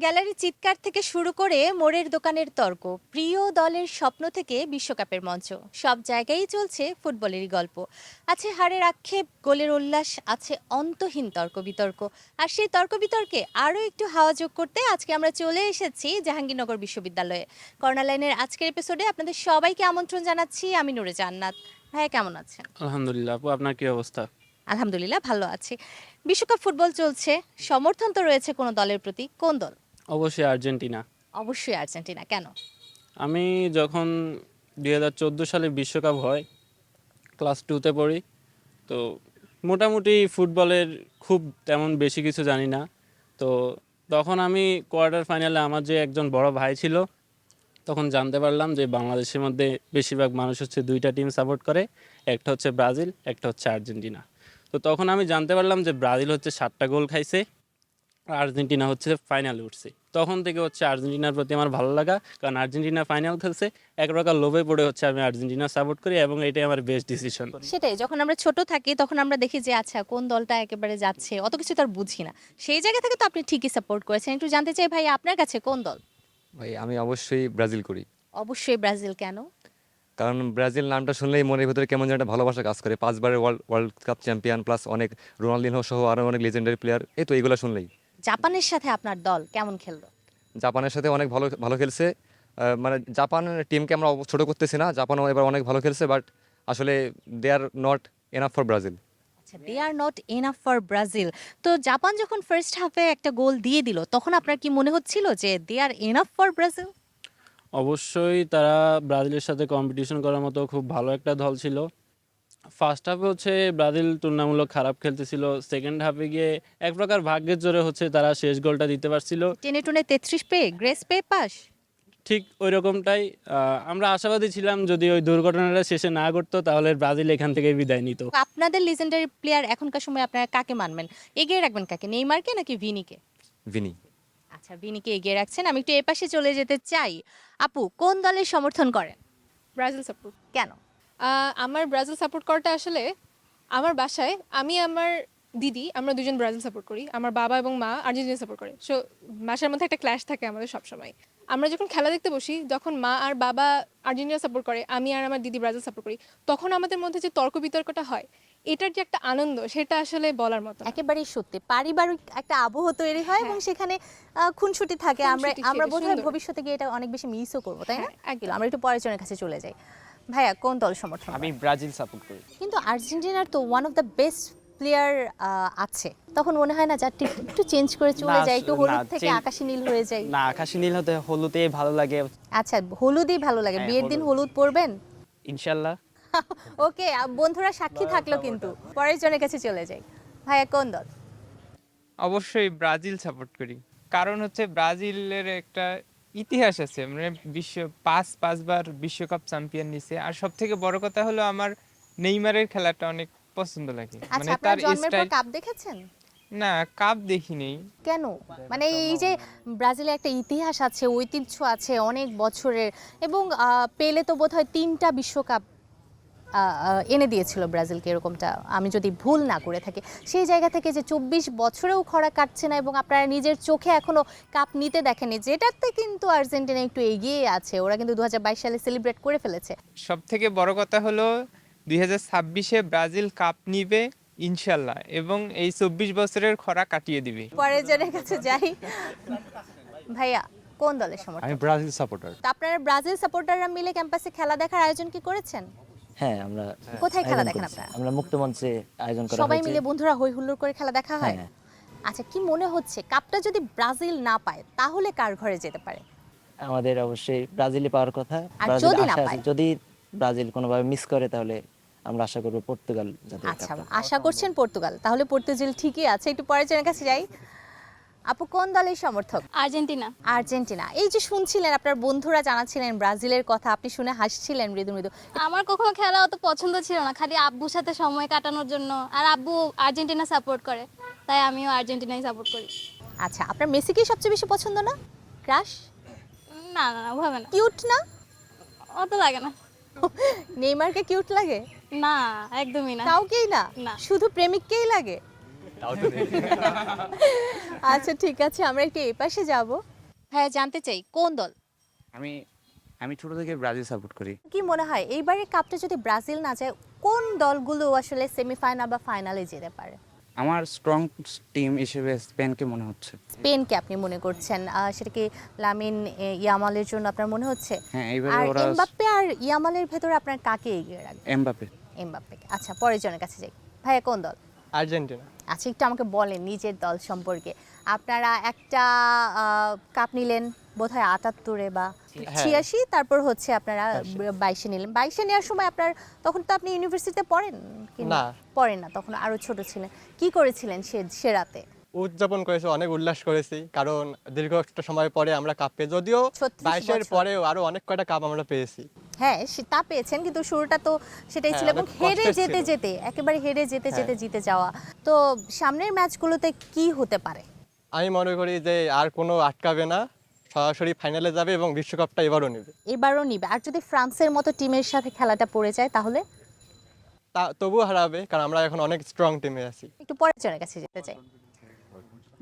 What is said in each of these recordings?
Gallery চিৎকার থেকে শুরু করে মোড়ের দোকানের তর্ক, প্রিয় দলের স্বপ্ন থেকে বিশ্বকাপের মঞ্চ, সব জায়গায় চলছে ফুটবলেরই গল্প। আছে হারের আক্ষেপ, গোলের উল্লাস, আছে অন্তহীন তর্ক বিতর্ক। আর সেই তর্ক বিতর্কে আরও একটু হাওয়া যোগ করতে আজকে আমরা চলে এসেছি জাহাঙ্গীরনগর বিশ্ববিদ্যালয়ে। কর্নার লাইনের আজকের এপিসোডে আপনাদের সবাইকে আমন্ত্রণ জানাচ্ছি। আমি নূরে জান্নাত। ভাইয়া কেমন আছেন? আলহামদুলিল্লাহ আপু, আপনার কি অবস্থা? আলহামদুলিল্লাহ ভালো আছি। বিশ্বকাপ ফুটবল চলছে, সমর্থন তো রয়েছে কোনো দলের প্রতি, কোন দল? অবশ্যই আর্জেন্টিনা। অবশ্যই আর্জেন্টিনা। কেন? আমি যখন 2014 সালে বিশ্বকাপ হয়, ক্লাস 2তে পড়ি, তো মোটামুটি ফুটবলের খুব তেমন বেশি কিছু জানি না। তো তখন আমি কোয়ার্টার ফাইনালে আমার যে একজন বড় ভাই ছিল, তখন জানতে পারলাম যে বাংলাদেশের মধ্যে বেশিরভাগ মানুষ হচ্ছে দুইটা টিম সাপোর্ট করে, একটা হচ্ছে ব্রাজিল, একটা হচ্ছে আর্জেন্টিনা। তো তখন আমি জানতে পারলাম যে ব্রাজিল হচ্ছে 7টা গোল খাইছে, আর্জেন্টিনা হচ্ছে ফাইনালে উঠছে। তখন থেকে হচ্ছে আর্জেন্টিনার প্রতি আমার ভালো লাগা, কারণ আর্জেন্টিনা ফাইনাল খেলছে, এক প্রকার লোভে পড়ে হচ্ছে আমি আর্জেন্টিনা সাপোর্ট করি এবং এটাই আমার বেস্ট ডিসিশন। সেটাই, যখন আমরা ছোট থাকি তখন আমরা দেখি যে আচ্ছা কোন দলটা একেবারে যাচ্ছে, অত কিছু তো আর বুঝি না। সেই জায়গা থেকে তো আপনি ঠিকই সাপোর্ট করেছেন। একটু জানতে চাই ভাই, আপনার কাছে কোন দল? ভাই আমি অবশ্যই ব্রাজিল করি। অবশ্যই ব্রাজিল। কেন? কারণ ব্রাজিল নামটা শুনলেই মনের ভিতরে কেমন যেন একটা ভালোবাসা কাজ করে। 5বারের ওয়ার্ল্ড কাপ চ্যাম্পিয়ন, প্লাস অনেক রোনালদিনহো সহ আরও অনেক লেজেন্ডারি প্লেয়ার, এই তো এইগুলো শুনলেই। জাপানের সাথে আপনার দল কেমন খেললো? জাপানের সাথে অনেক ভালো ভালো খেলছে। মানে জাপান টিমকে আমরা ছোটো করতেছি না, জাপানও এবার অনেক ভালো খেলছে, বাট আসলে they are not enough for Brazil. আচ্ছা, they are not enough for Brazil. তো জাপান যখন ফার্স্ট হাফে একটা গোল দিয়ে দিল, তখন আপনার কি মনে হচ্ছিল যে দে আর এনাফ ফর ব্রাজিল? অবশ্যই তারা ব্রাজিলের সাথে কম্পিটিশন করার মতো খুব ভালো একটা দল ছিল। ফার্স্ট হাফে হচ্ছে ব্রাজিল তুলনামূলক খারাপ খেলতেছিল, সেকেন্ড হাফে গিয়ে এক প্রকার ভাগ্যের জোরে হচ্ছে তারা শেষ গোলটা দিতে পারছিল। টেনে টুনে 33 পেয়ে গ্রেস পেয়ে পাস। ঠিক ওই রকমটাই আমরা আশাবাদী ছিলাম, যদি ওই দুর্ঘটনাটা শেষে না করতো তাহলে ব্রাজিল এখান থেকে বিদায় নিত। আপনাদের লিজেন্ডারি প্লেয়ার এখনকার সময় আপনারা কাকে মানবেন? এগিয়ে রাখবেন কাকে, নেইমারকে নাকি ভিনিকে? ভিনি। আচ্ছা, ভিনিকে এগিয়ে রাখছেন। আমি একটু এপাশে চলে যেতে চাই। আপু, কোন দলের সমর্থন করেন? Brazil support. কেন? আমার ব্রাজিল সাপোর্ট করাটা আসলে আমার বাসায় আমি আমার দিদি আমরা দুজন ব্রাজিল সাপোর্ট করি, আমার বাবা এবং মা আর্জেন্টিনা সাপোর্ট করে। সো বাসার মধ্যে একটা ক্ল্যাশ থাকে আমাদের সবসময়। আমরা যখন খেলা দেখতে বসি, যখন মা আর বাবা আর্জেন্টিনা সাপোর্ট করে, আমি আর আমার দিদি ব্রাজিল সাপোর্ট করি, তখন আমাদের মধ্যে যে তর্ক বিতর্কটা হয়, এটার যে একটা আনন্দ, সেটা আসলে বলার মতো না। একেবারেই সত্যি, পারিবারিক একটা আবহ তৈরি হয় এবং সেখানে খুনসুটি থাকে। আমরা খুনসুটি, আমরা সেটা বোধহয় সুন্দর। ভবিষ্যতে গিয়ে এটা অনেক বেশি মিসও করবো, তাই না? হ্যাঁ, একদম। আমরা একটু পরের কাছে চলে যাই। ভাইয়া, কোন দল সমর্থন আমি করেন? ব্রাজিল সাপোর্ট করি। কিন্তু আর্জেন্টিনার তো one of the best player আছে, তখন মনে হয় না যারটি একটু চেঞ্জ করে চলে না, যায়, একটু না, হলুদ থেকে change- আকাশি নীল হয়ে যায়? না, আকাশি নীল হতে হলুদে ভালো লাগে। আচ্ছা, হলুদই ভালো লাগে। হ্যাঁ, বিয়ের দিন হলুদ। হলুদ পরবেন? ইনশাল্লাহ। ওকে, বন্ধুরা সাক্ষী থাকলো। কিন্তু পরের জনের কাছে চলে যাই। ভাইয়া, কোন দল? অবশ্যই ব্রাজিল সাপোর্ট করি। কারণ হচ্ছে ব্রাজিলের একটা ইতিহাস আছে, মানে পাঁচবার বিশ্বকাপ চ্যাম্পিয়ন নিছে। আর সব থেকে বড় কথা হলো আমার নেইমারের খেলাটা অনেক পছন্দ লাগে, আচ্ছা, মানে আপনার তার জন্মের পর স্টাইল। কাপ দেখেছেন? না, কাপ দেখিনি। কেন? মানে এই যে ব্রাজিলে একটা ইতিহাস আছে, ঐতিহ্য আছে অনেক বছরের, এবং পেলে তো বোধহয় 3টা বিশ্বকাপ এনে দিয়েছিল ব্রাজিলকে, এরকমটা আমি যদি ভুল না করে থাকি। সেই জায়গা থেকে যে 24 বছরেও খরা কাটছে না এবং আপনারা নিজের চোখে এখনো কাপ নিতে দেখেনি, যেটাতে কিন্তু আর্জেন্টিনা একটু এগিয়ে আছে। ওরা কিন্তু 2022 সালে সেলিব্রেট করে ফেলেছে। সব থেকে বড় কথা হলো 2026-এ ব্রাজিল কাপ নিবে ইনশাল্লাহ, এবং এই 24 বছরের খরা কাটিয়ে দিবে। পরের জনের কাছে যাই। ভাইয়া, কোন দলের সমর্থক? আমি ব্রাজিল সাপোর্টার। তো আপনারা ব্রাজিল সাপোর্টাররা মিলে ক্যাম্পাসে খেলা দেখার আয়োজন কি করেছেন? হ্যাঁ, আমরা কোথায় খেলা আয়োজন দেখেন করেছি। আপনারা? আমরা মুক্ত মঞ্চে আয়োজন করা সবাই হয়েছে। মিলে বন্ধুরা হই হুল্লোড় করে খেলা দেখা হয়? হ্যাঁ। আচ্ছা, কি মনে হচ্ছে কাপটা যদি ব্রাজিল না পায় তাহলে কার ঘরে যেতে পারে? আমাদের অবশ্যই ব্রাজিলে পাওয়ার কথা। আর ব্রাজিল যদি না আশা পায়? আছে, যদি ব্রাজিল কোনোভাবে মিস করে তাহলে আমরা আশা করব পর্তুগাল যাতে আচ্ছা, কাপটা আশা করছেন পর্তুগাল। তাহলে পর্তুগাল ঠিকই আছে। একটু পরের জনের কাছে যাই। আপু, কোন দলের সমর্থক? আর্জেন্টিনা। আর্জেন্টিনা। এই যে শুনছিলেন, আপনার বন্ধুরা জানাচ্ছিলেন ব্রাজিলের কথা, আপনি শুনে হাসছিলেন মৃদু মৃদু। আমার কখনো খেলা অত পছন্দ ছিল না, খালি আব্বুর সাথে সময় কাটানোর জন্য। আর আব্বু আর্জেন্টিনা সাপোর্ট করে, তাই আমিও আর্জেন্টিনাই সাপোর্ট করি। আচ্ছা, আপনার মেসিকেই সবচেয়ে বেশি পছন্দ না? ক্রাশ? না না না, ওভাবে না, কিউট না? অত লাগে না। নেইমারকে কিউট লাগে? না, একদমই না। কাউকেই না? না। শুধু প্রেমিককেই লাগে? আচ্ছা, ঠিক আছে, আমরা একটু এই পাশে যাব। ভাইয়া জানতে চাই কোন দল? আমি আমি ছোট থেকে ব্রাজিল সাপোর্ট করি। কি মনে হয় এইবারের কাপটা যদি ব্রাজিল না যায় কোন দলগুলো আসলে সেমিফাইনাল বা ফাইনালে যেতে পারে? আমার স্ট্রং টিম হিসেবে স্পেনকে মনে হচ্ছে। স্পেনকে আপনি মনে করছেন, সেটা কি লামিন ইয়ামালের জন্য আপনার মনে হচ্ছে? হ্যাঁ, এইবারে আর ওরা এমবাপ্পে আর ইয়ামালের ভেতরে আপনার কাকে এগিয়ে রাখবেন? এমবাপে। এমবাপ্পেকে। আচ্ছা, পরের জনের কাছে যাই। ভাইয়া কোন দল? আর্জেন্টিনা। আচ্ছা, একটু আমাকে বলেন নিজের দল সম্পর্কে। আপনারা একটা কাপ নিলেন বোধহয় ৭৮-এ বা ৮৬, তারপর হচ্ছে আপনারা ২২-এ নিলেন। ২২-এ নেওয়ার সময় আপনার তখন তো আপনি ইউনিভার্সিটিতে পড়েন কি না। পড়েন না, তখন আরো ছোট ছিলেন। কি করেছিলেন সে রাতে? উদযাপন করেছি, অনেক উল্লাস করেছি, কারণ দীর্ঘ একটা সময় পরে আমরা কাপ পেয়ে, যদিও ৩৬ ২২-এর বছর। পরেও আরো অনেক কয়টা কাপ আমরা পেয়েছি। হ্যাঁ, তা পেয়েছেন, কিন্তু শুরুটা তো সেটাই ছিল, হ্যাঁ, এবং অনেক হেরে কষ্টের যেতে ছিল। যেতে একেবারে হেরে যেতে হ্যাঁ। যেতে জিতে যাওয়া। তো সামনের ম্যাচগুলোতে কি হতে পারে? আমি মনে করি যে আর কোনো আটকাবে না, সরাসরি ফাইনালে যাবে এবং বিশ্বকাপটা এবারও নেবে। এবারও নিবে। আর যদি ফ্রান্সের মতো টিমের সাথে খেলাটা পড়ে যায় তাহলে? তবুও হারাবে, কারণ আমরা এখন অনেক স্ট্রং টিমে আছি। একটু পরের জনের কাছে যেতে চাই।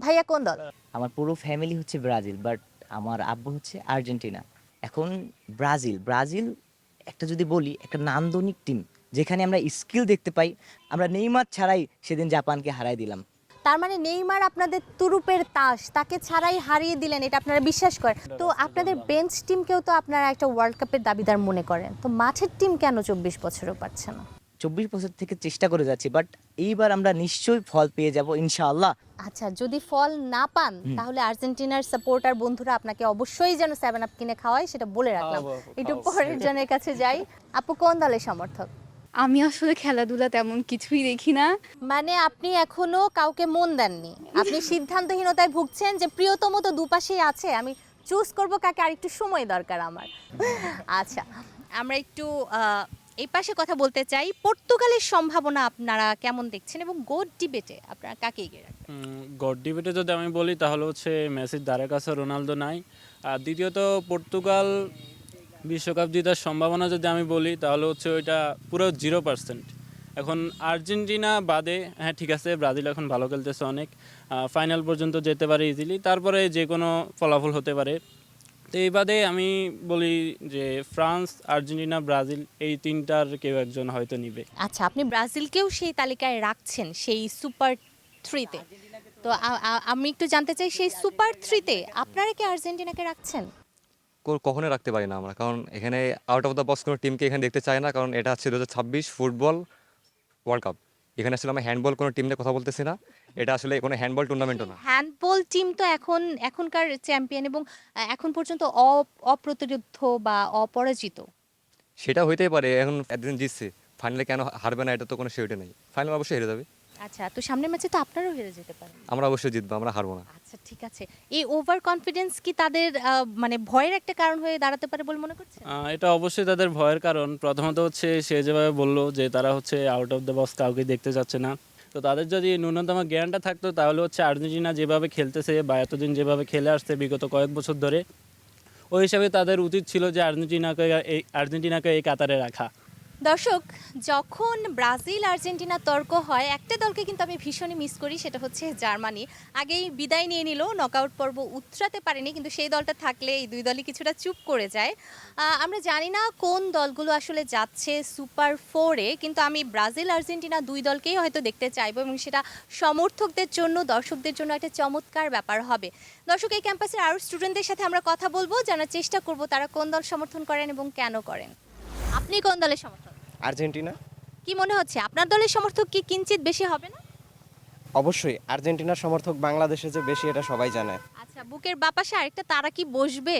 ভাইয়া কোন দল? আমার পুরো ফ্যামিলি হচ্ছে ব্রাজিল, বাট আমার আব্বু হচ্ছে আর্জেন্টিনা। এখন ব্রাজিল ব্রাজিল একটা যদি বলি একটা নান্দনিক টিম, যেখানে আমরা স্কিল দেখতে পাই। আমরা নেইমার ছাড়াই সেদিন জাপানকে হারাই দিলাম। তার মানে নেইমার আপনাদের তুরুপের তাস, তাকে ছাড়াই হারিয়ে দিলেন, এটা আপনারা বিশ্বাস করেন? তো আপনাদের বেঞ্চ টিমকেও তো আপনারা একটা ওয়ার্ল্ড কাপের দাবিদার মনে করেন, তো মাঠের টিম কেন ২৪ বছরও পাচ্ছে না? ২৪ বছর থেকে চেষ্টা করে যাচ্ছি, বাট এইবার আমরা নিশ্চয়ই ফল পেয়ে যাব ইনশাআল্লাহ। আচ্ছা, যদি ফল না পান তাহলে আর্জেন্টিনার সাপোর্টার বন্ধুরা আপনাকে অবশ্যই যেন 7 আপ কিনে খাওয়ায়, সেটা বলে রাখলাম। একটু পরের জনের কাছে যাই। আপু কোন দলের সমর্থক? আমি আসলে খেলাধুলা তেমন কিছুই দেখি না। মানে আপনি এখনো কাউকে মন দেননি, আপনি সিদ্ধান্তহীনতায় ভুগছেন যে প্রিয়তম তো দুপাশেই আছে, আমি চুজ করব কাকে, আর একটু সময় দরকার আমার। আচ্ছা, আমরা একটু এই পাশে কথা বলতে চাই। পর্তুগালের সম্ভাবনা আপনারা কেমন দেখছেন এবং গোট ডিবেটে আপনারা কাকে এগিয়ে রাখবেন? গড ডিবেটে যদি আমি বলি তাহলে হচ্ছে মেসির ধারে কাছে রোনালদো নাই। আর দ্বিতীয়ত পর্তুগাল বিশ্বকাপ জেতার সম্ভাবনা যদি আমি বলি তাহলে হচ্ছে ওইটা পুরো 0%। এখন আর্জেন্টিনা বাদে, হ্যাঁ ঠিক আছে, ব্রাজিল এখন ভালো খেলতেছে অনেক, ফাইনাল পর্যন্ত যেতে পারে ইজিলি, তারপরে যে কোনো ফলাফল হতে পারে। তো এই বাদে আমি বলি যে ফ্রান্স, আর্জেন্টিনা, ব্রাজিল এই তিনটার কেউ একজন হয়তো নিবে। আচ্ছা, আপনি ব্রাজিলকেও সেই তালিকায় রাখছেন সেই সুপার 3-তে। তো আমি একটু জানতে চাই সেই সুপার 3-তে আপনারা কি আর্জেন্টিনাকে রাখছেন? কখনোই রাখতে পারি না আমরা, কারণ এখানে আউট অফ দ্য বক্স কোনো টিমকে এখানে দেখতে চাই না, কারণ এটা হচ্ছে 2026 ফুটবল ওয়ার্ল্ড কাপ। এখানে আসলে আমরা হ্যান্ডবল কোনো টিম নিয়ে কথা বলতেছি না, এটা আসলে কোনো হ্যান্ডবল টুর্নামেন্টও না। হ্যান্ডবল টিম তো এখনকার চ্যাম্পিয়ন এবং এখন পর্যন্ত অপ্রতিরোধ বা অপরাজিত। সেটা হইতেই পারে, এখন একদিন জিতছে, ফাইনালে কেন হারবে না এটা তো কোনো সিউরিটি নেই। ফাইনাল অবশ্যই হেরে যাবে। আচ্ছা, তো সামনের ম্যাচে তো আপনারাও হেরে যেতে পারেন। আমরা অবশ্যই জিতবো, আমরা হারবো না। আচ্ছা, ঠিক আছে। এই ওভার কনফিডেন্স কি তাদের মানে ভয়ের একটা কারণ হয়ে দাঁড়াতে পারে বলে মনে করছেন? এটা অবশ্যই তাদের ভয়ের কারণ। প্রথমত হচ্ছে সে যেভাবে বললো যে তারা হচ্ছে আউট অফ দ্য বক্স কাউকে দেখতে যাচ্ছে না, তো তাদের যদি ন্যূনতম জ্ঞানটা থাকতো তাহলে হচ্ছে আর্জেন্টিনা যেভাবে খেলতেছে বা এতদিন যেভাবে খেলে আসছে বিগত কয়েক বছর ধরে, ওই হিসাবে তাদের উচিত ছিল যে আর্জেন্টিনাকে এই কাতারে রাখা। দর্শক, যখন ব্রাজিল আর্জেন্টিনা তর্ক হয় একটা দলকে কিন্তু আমি ভীষণই মিস করি, সেটা হচ্ছে জার্মানি। আগেই বিদায় নিয়ে নিল, নকআউট পর্ব উতরাতে পারেনি, কিন্তু সেই দলটা থাকলে এই দুই দলই কিছুটা চুপ করে যায়। আমরা জানি না কোন দলগুলো আসলে যাচ্ছে সুপার 4-এ, কিন্তু আমি ব্রাজিল আর্জেন্টিনা দুই দলকেই হয়তো দেখতে চাইবো, এবং সেটা সমর্থকদের জন্য, দর্শকদের জন্য একটা চমৎকার ব্যাপার হবে। দর্শক, এই ক্যাম্পাসের আরও স্টুডেন্টদের সাথে আমরা কথা বলবো, জানার চেষ্টা করব তারা কোন দল সমর্থন করেন এবং কেন করেন। আপনি কোন দলের সমর্থক? আর্জেন্টিনা। কি মনে হচ্ছে আপনার দলের সমর্থক কি কিঞ্চিত বেশি হবে না? অবশ্যই আর্জেন্টিনার সমর্থক বাংলাদেশে যে বেশি এটা সবাই জানে। আচ্ছা, বুকের বাপাশে আরেকটা তারা কি বসবে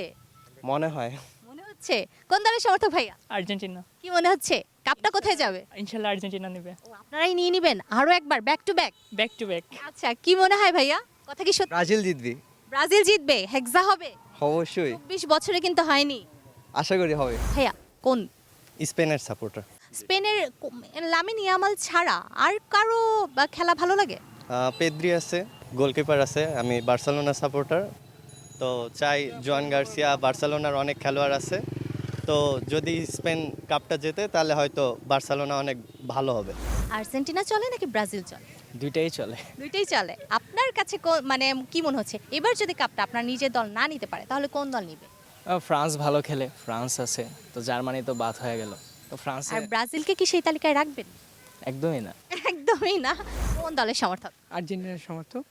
মনে হয়। মনে হচ্ছে? কোন দলের সমর্থক ভাইয়া? আর্জেন্টিনা। কি মনে হচ্ছে কাপটা কোথায় যাবে? ইনশাল্লাহ আর্জেন্টিনা নেবে। ও, আপনারাই নিয়ে নেবেন আরো একবার back to back? Back to back. আচ্ছা, কি মনে হয় ভাইয়া, কথা কি সত্যি? ব্রাজিল জিতবে। ব্রাজিল জিতবে, হেক্সা হবে? অবশ্যই, ২৪ বছরে কিন্তু হয়নি। আশা করি হবে। ভাইয়া কোন? স্পেনের সাপোর্টার। স্পেনের লামিন ইয়ামাল ছাড়া আর কারো খেলা ভালো লাগে? পেদ্রি আছে, গোলকিপার আছে। আমি বার্সেলোনা সাপোর্টার, তো চাই জোয়ান গার্সিয়া, বার্সেলোনার অনেক খেলোয়াড় আছে। তো যদি স্পেন কাপটা জেতে তাহলে হয়তো বার্সেলোনা অনেক ভালো হবে। আর্জেন্টিনা চলে নাকি ব্রাজিল চলে? দুইটাই চলে। দুইটাই চলে। আপনার কাছে মানে কি মনে হচ্ছে এবার যদি কাপটা আপনার নিজের দল না নিতে পারে তাহলে কোন দল নিবে? ফ্রান্স ভালো খেলে, ফ্রান্স আছে, তো জার্মানি তো বাদ হয়ে গেল, তো ফ্রান্সে আর ব্রাজিলকে কি সেই তালিকায় রাখবেন? একদমই না। একদমই না। কোন দলের সমর্থক? আর্জেন্টিনার সমর্থক।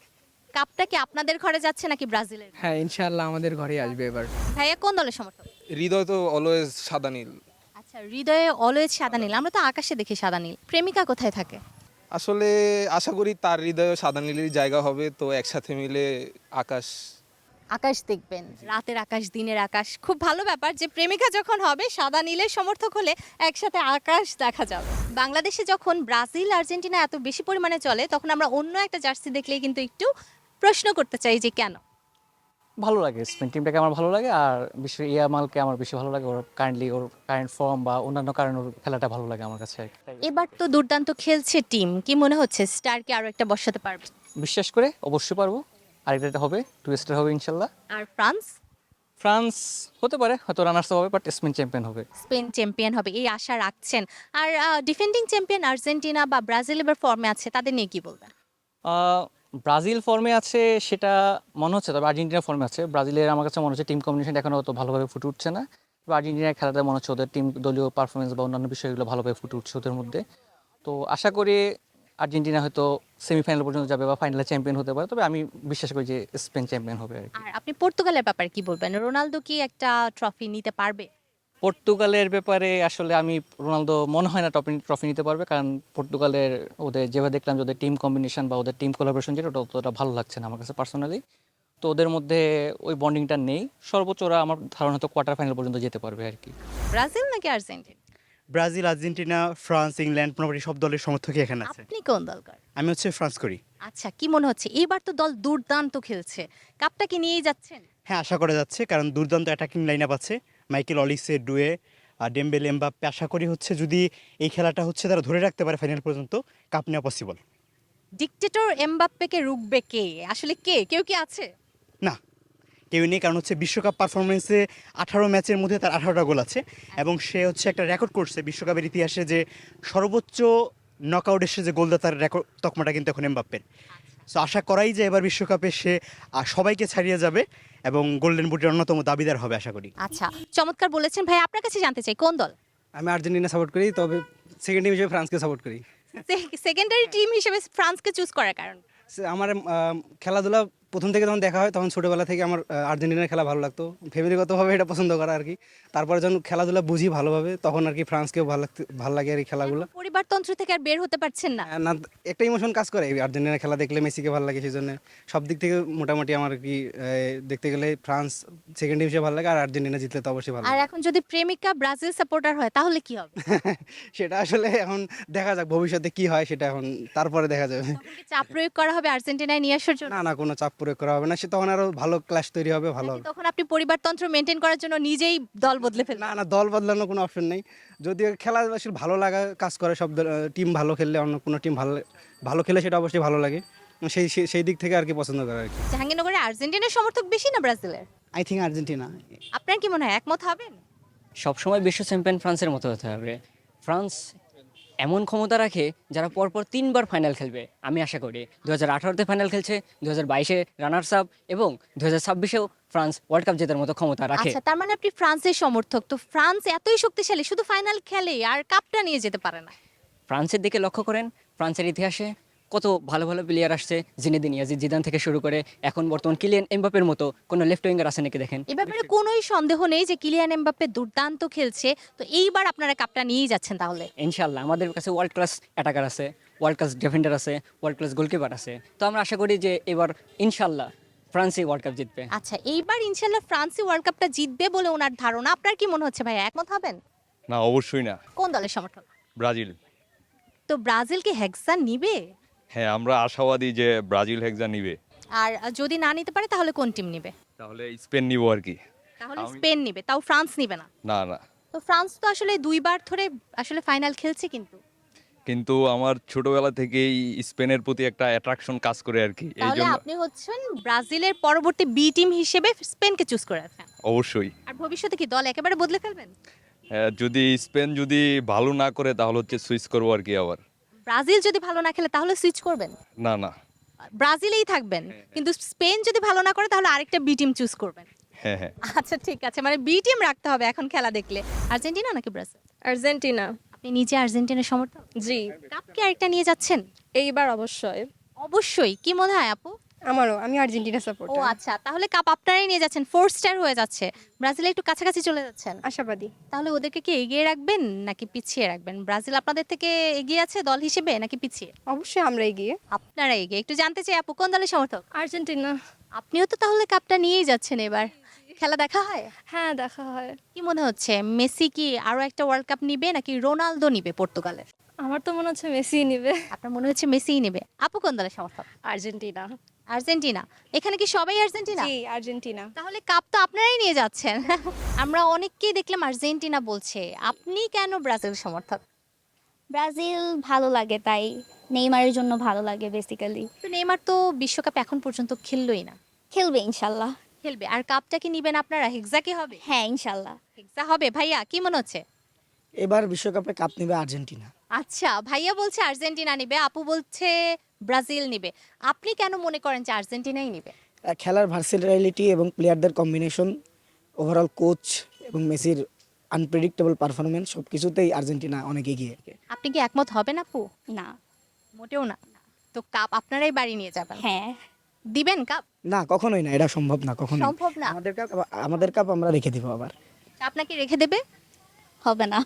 কাপটা কি আপনাদের ঘরে যাচ্ছে নাকি ব্রাজিলের? হ্যাঁ, ইনশাআল্লাহ আমাদের ঘরেই আসবে এবার। ভাইয়া কোন দলের সমর্থক? হৃদয় তো অলওয়েজ সাদা নীল। আচ্ছা, হৃদয়ে অলওয়েজ সাদা নীল। আমরা তো আকাশে দেখি সাদা নীল। প্রেমিকা কোথায় থাকে? আসলে আশা করি তার হৃদয়ে সাদা নীলের জায়গা হবে, তো একসাথে মিলে আকাশ। আকাশ দেখবেন, রাতের আকাশ, দিনের আকাশ। খুব ভালো ব্যাপার যে প্রেমিকা যখন হবে সাদা নীলের সমর্থক হলে একসাথে আকাশ দেখা যাবে। বাংলাদেশে যখন ব্রাজিল আর্জেন্টিনা এত বেশি পরিমাণে চলে তখন আমরা অন্য একটা জার্সি দেখলেই কিন্তু একটু প্রশ্ন করতে চাই যে কেন? ভালো লাগে, স্পেন টিমটাকে আমার ভালো লাগে, আর বিশেষ ইয়ামালকে আমার বেশি ভালো লাগে। ওর কারেন্ট ফর্ম বা অন্যান্য কারণে ওর খেলাটা ভালো লাগে আমার কাছে। এবার তো দুর্দান্ত খেলছে টিম, কি মনে হচ্ছে স্টার কি আরো একটা বসাতে পারবে? বিশ্বাস করে অবশ্যই পারবো, আরেকটা হবে, 2 স্টার হবে ইনশাল্লাহ। আর ফ্রান্স? ফ্রান্স হতে পারে, হয়তো রানার্স হবে, বাট স্পেন চ্যাম্পিয়ন হবে। স্পেন চ্যাম্পিয়ন হবে এই আশা রাখছেন। আর ডিফেন্ডিং চ্যাম্পিয়ন আর্জেন্টিনা বা ব্রাজিল এবার ফর্মে আছে, তাদের নিয়ে কি বলবেন? ব্রাজিল ফর্মে আছে সেটা মনে হচ্ছে, তবে আর্জেন্টিনা ফর্মে আছে। ব্রাজিলের আমার কাছে মনে হচ্ছে টিম কম্বিনেশন এখনো অত ভালোভাবে ফুটে উঠছে না। তবে আর্জেন্টিনার খেলাটা মনে হচ্ছে ওদের টিম দলীয় পারফরমেন্স বা অন্যান্য বিষয়গুলো ভালোভাবে ফুটে উঠছে ওদের মধ্যে। তো আশা করি আর্জেন্টিনা হয়তো সেমিফাইনাল পর্যন্ত যাবে বা ফাইনালে চ্যাম্পিয়ন হতে পারে, তবে আমি বিশ্বাস করি যে স্পেন চ্যাম্পিয়ন হবে আর কি। আর আপনি পর্তুগালের ব্যাপারে কি বলবেন? রোনালদো কি একটা ট্রফি নিতে পারবে? পর্তুগালের ব্যাপারে আসলে আমি রোনালদো মনে হয় না ট্রফি নিতে পারবে, কারণ পর্তুগালের ওদের যেভাবে দেখলাম যে ওদের টিম কম্বিনেশন বা ওদের টিম কোলাবোরেশন যেটা ওটা অতটা ভালো লাগছে না আমার কাছে পার্সোনালি। তো ওদের মধ্যে ওই বন্ডিংটা নেই। সর্বোচ্চ ওরা আমার ধারণা তো কোয়ার্টার ফাইনাল পর্যন্ত যেতে পারবে আর কি। ব্রাজিল নাকি Argentina? Brazil, Argentina, France, England মোটামুটি সব দলের সমর্থকই এখানে আছে। আপনি কোন দল করেন? আমি হচ্ছে ফ্রান্স করি। আচ্ছা, কি মনে হচ্ছে এবার তো দল দুর্দান্ত খেলছে, কাপটা কি নিয়েই যাচ্ছেন? হ্যাঁ, আশা করা যাচ্ছে, কারণ দুর্দান্ত অ্যাটাকিং লাইন আপ আছে। Michael Olise, Doue, Dembele, Mbappe. আশা করি হচ্ছে যদি এই খেলাটা হচ্ছে তারা ধরে রাখতে পারে ফাইনাল পর্যন্ত, কাপ নেওয়া পসিবল। ডিকটেটর এমবাপ্পেকে রুখবে কে? আসলে কেউ কি আছে? না, কেউ নেই, কারণ হচ্ছে বিশ্বকাপ পারফরমেন্সে 18 ম্যাচের মধ্যে তার 18টা গোল আছে, এবং সে হচ্ছে একটা রেকর্ড করছে বিশ্বকাপের ইতিহাসে যে সর্বোচ্চ নকআউট এসে যে গোলদাতার রেকর্ড তকমাটা কিন্তু এখন এমবাপ্পের। সো আশা করাই যে এবার বিশ্বকাপে সে সবাইকে ছাড়িয়ে যাবে এবং গোল্ডেন বুটের অন্যতম দাবিদার হবে আশা করি। আচ্ছা, চমৎকার বলেছেন ভাই। আপনার কাছে জানতে চাই কোন দল? আমি আর্জেন্টিনা সাপোর্ট করি, তবে সেকেন্ড টিম হিসেবে ফ্রান্সকে সাপোর্ট করি। সেকেন্ডারি টিম হিসেবে ফ্রান্সকে চুজ করার কারণ? আমার খেলাধুলা প্রথম থেকে যখন দেখা হয় তখন ছোটোবেলা থেকে আমার আর্জেন্টিনার খেলা ভালো লাগতো, ফ্যামিলিগতভাবে এটা পছন্দ করা আর কি। তারপরে যখন খেলাধুলা বুঝি ভালোভাবে তখন আর কি ফ্রান্সকেও ভালো লাগে আর এই খেলাগুলো। পরিবারতন্ত্র থেকে আর বের হতে পারছেন না? না, একটা ইমোশন কাজ করে এই আর্জেন্টিনার খেলা দেখলে, মেসিকে ভালো লাগে, সেই জন্য সব দিক থেকে মোটামুটি আমার কি দেখতে গেলে ফ্রান্স সেকেন্ড হিসেবে ভালো লাগে, আর আর্জেন্টিনা জিতলে তো অবশ্যই ভালো আর লাগে। এখন যদি প্রেমিকা ব্রাজিল সাপোর্টার হয় তাহলে কি হবে? সেটা আসলে এখন দেখা যাক ভবিষ্যতে কি হয়, সেটা এখন তারপরে দেখা যাবে। তখন কি চাপ প্রয়োগ করা হবে আর্জেন্টিনায় নিয়ে আসার জন্য? না, কোনো চাপ প্রয়োগ করা হবে না, সে তখন আরো ভালো ক্লাস তৈরি হবে, ভালো হবে। নাকি তখন আপনি পরিবারতন্ত্র মেনটেন করার জন্য নিজেই দল বদলে ফেলবেন? না, দল বদলানোর কোনো অপশন নেই। যদিও খেলা আসলে ভালো লাগা কাজ করে, সব টিম ভালো খেললে, অন্য কোনো টিম ভালো খেলে সেটা অবশ্যই ভালো লাগে, সেই দিক থেকে আর কি পছন্দ করে আর কি। জাহাঙ্গীরনগরে আর্জেন্টিনার সমর্থক বেশি না ব্রাজিলের? I think Argentina. আপনার কি মনে হয়, একমত হবেন? সবসময় বিশ্ব চ্যাম্পিয়ন ফ্রান্সের মতো হতে হবে। ফ্রান্স এমন ক্ষমতা রাখে যারা পরপর 3বার ফাইনাল খেলবে। আমি আশা করি 2018-তে ফাইনাল খেলছে, 2022-এ রানার্স আপ, এবং 2026-এও ফ্রান্স ওয়ার্ল্ড কাপ জেতার মতো ক্ষমতা রাখে। আচ্ছা, তার মানে আপনি ফ্রান্সের সমর্থক। তো ফ্রান্স এতই শক্তিশালী, শুধু ফাইনাল খেলে আর কাপটা নিয়ে যেতে পারে না। ফ্রান্সের দিকে লক্ষ্য করেন, ফ্রান্সের ইতিহাসে কত ভালো ভালো প্লেয়ার আসছে, জিনেদিন জিদান থেকে শুরু করে এখন বর্তমান কিলিয়ান এমবাপ্পের মতো কোনো লেফট উইঙ্গার আছে নাকি দেখেন। এ ব্যাপারে কোনোই সন্দেহ নেই যে কিলিয়ান এমবাপ্পে দুর্দান্ত খেলছে। তো এইবার আপনারা কাপটা নিয়েই যাচ্ছেন তাহলে? ইনশাল্লাহ আমাদের কাছে ওয়ার্ল্ড ক্লাস অ্যাটাকার আছে, ওয়ার্ল্ড ক্লাস ডিফেন্ডার আছে, ওয়ার্ল্ড ক্লাস গোলকিপার আছে। তো আমরা আশা করি যে এবার ইনশাল্লাহ ফ্রান্সই ওয়ার্ল্ড কাপ জিতবে। আচ্ছা, এইবার ইনশাল্লাহ ফ্রান্সই ওয়ার্ল্ড কাপটা জিতবে বলে ওনার ধারণা। আপনার কি মনে হচ্ছে ভাই, একমত হবেন? না, অবশ্যই না। কোন দলের সমর্থক? ব্রাজিল। তো ব্রাজিল কি হেক্সা নিবে? হ্যাঁ, আমরা আশাবাদী যে ব্রাজিল হেক্সা নিবে। আর যদি না নিতে পারে তাহলে কোন টিম নিবে? তাহলে স্পেন নিব আর কি। তাহলে স্পেন নিবে, তাও ফ্রান্স নিবে না? না, তো ফ্রান্স তো আসলে 2বার ধরে আসলে ফাইনাল খেলছে, কিন্তু আমার ছোটবেলা থেকেই স্পেনের প্রতি একটা অ্যাট্রাকশন কাজ করে আর কি, এই তাহলে জন্য। আপনি হচ্ছেন ব্রাজিলের পরবর্তী বি টিম হিসেবে স্পেনকে চুজ করে আছেন। অবশ্যই। আর ভবিষ্যতে কি দল একেবারে বদলে ফেলবেন? যদি স্পেন যদি ভালো না করে তাহলে হচ্ছে সুইচ করবো আর কি আবার। ব্রাজিল যদি ভালো না খেলে তাহলে সুইচ করবেন? না, ব্রাজিলেই থাকবেন, কিন্তু স্পেন যদি ভালো না করে তাহলে আরেকটা বি টিম চুজ করবেন। হ্যাঁ হ্যাঁ আচ্ছা ঠিক আছে, মানে বি টিম রাখতে হবে এখন খেলা দেখলে। আর্জেন্টিনা নাকি ব্রাজিল? আর্জেন্টিনা। আপনি নিজে আর্জেন্টিনার সমর্থক? জি, কাপ কি আরেকটা নিয়ে যাচ্ছেন? এইবার অবশ্যই। অবশ্যই। কি মনে হয় আপু? আমারও, আমি আর্জেন্টিনা ও সাপোর্টার। আচ্ছা, তাহলে কাপ আপনারাই নিয়ে যাচ্ছেন, 4 স্টার হয়ে যাচ্ছে, ব্রাজিলে একটু কাছাকাছি চলে যাচ্ছেন। আশাবাদী। তাহলে ওদেরকে কি এগিয়ে রাখবেন নাকি পিছিয়ে রাখবেন? ব্রাজিল আপনাদের থেকে এগিয়ে আছে দল হিসেবে নাকি পিছিয়ে? অবশ্যই আমরা এগিয়ে। আপনারা এগিয়ে। একটু জানতে চাই আপু কোন দলের সমর্থক? আর্জেন্টিনা। আপনিও তো তাহলে কাপটা নিয়েই যাচ্ছেন এবার। খেলা দেখা হয়? হ্যাঁ, দেখা হয়। কি মনে হচ্ছে, মেসি কি আরো একটা ওয়ার্ল্ড কাপ নিবে নাকি রোনালদো নিবে পর্তুগালের? আমার তো মনে হচ্ছে মেসি নেবে। আপনার মনে হচ্ছে মেসিই নেবে। আপু কোন দলের সমর্থক? আর্জেন্টিনা। আর্জেন্টিনা। এখানে কি সবাই আর্জেন্টিনা? জি, আর্জেন্টিনা। তাহলে কাপ তো আপনারাই নিয়ে যাচ্ছেন। আমরা অনেককেই দেখলাম আর্জেন্টিনা বলছে, আপনি কেন ব্রাজিল সমর্থক? ব্রাজিল ভালো লাগে, তাই নেইমারের জন্য ভালো লাগে বেসিক্যালি। তো নেইমার তো বিশ্বকাপ এখন পর্যন্ত খেললোই না। খেলবে ইনশাল্লাহ। খেলবে। আর কাপটা কি নিবেন আপনারা? হেক্সা কি হবে? হ্যাঁ ইনশাল্লাহ। হেক্সা হবে। ভাইয়া কি মনে হচ্ছে? এবার বিশ্বকাপে কাপ নেবে আর্জেন্টিনা। আচ্ছা, ভাইয়া বলছে আর্জেন্টিনা নিবে, আপু বলছে ব্রাজিল নিবে। আপনি কেন মনে করেন যে আর্জেন্টিনাই নিবে? খেলার ভার্সেটাইলিটি এবং প্লেয়ারদের কম্বিনেশন, ওভারঅল কোচ এবং মেসির আনপ্রেডিক্টেবল পারফরমেন্স, সব কিছুতেই আর্জেন্টিনা অনেক এগিয়ে। আপনি কি একমত হবেন আপু? না। মোটেও না। তো কাপ আপনারাই বাড়ি নিয়ে যাবেন? হ্যাঁ। দিবেন কাপ? না, কখনোই না, এটা সম্ভব না, কখনোই। সম্ভব না। আমাদের কাপ আমরা রেখে দিব আবার। আপনাকে রেখে দেবে? হবে না।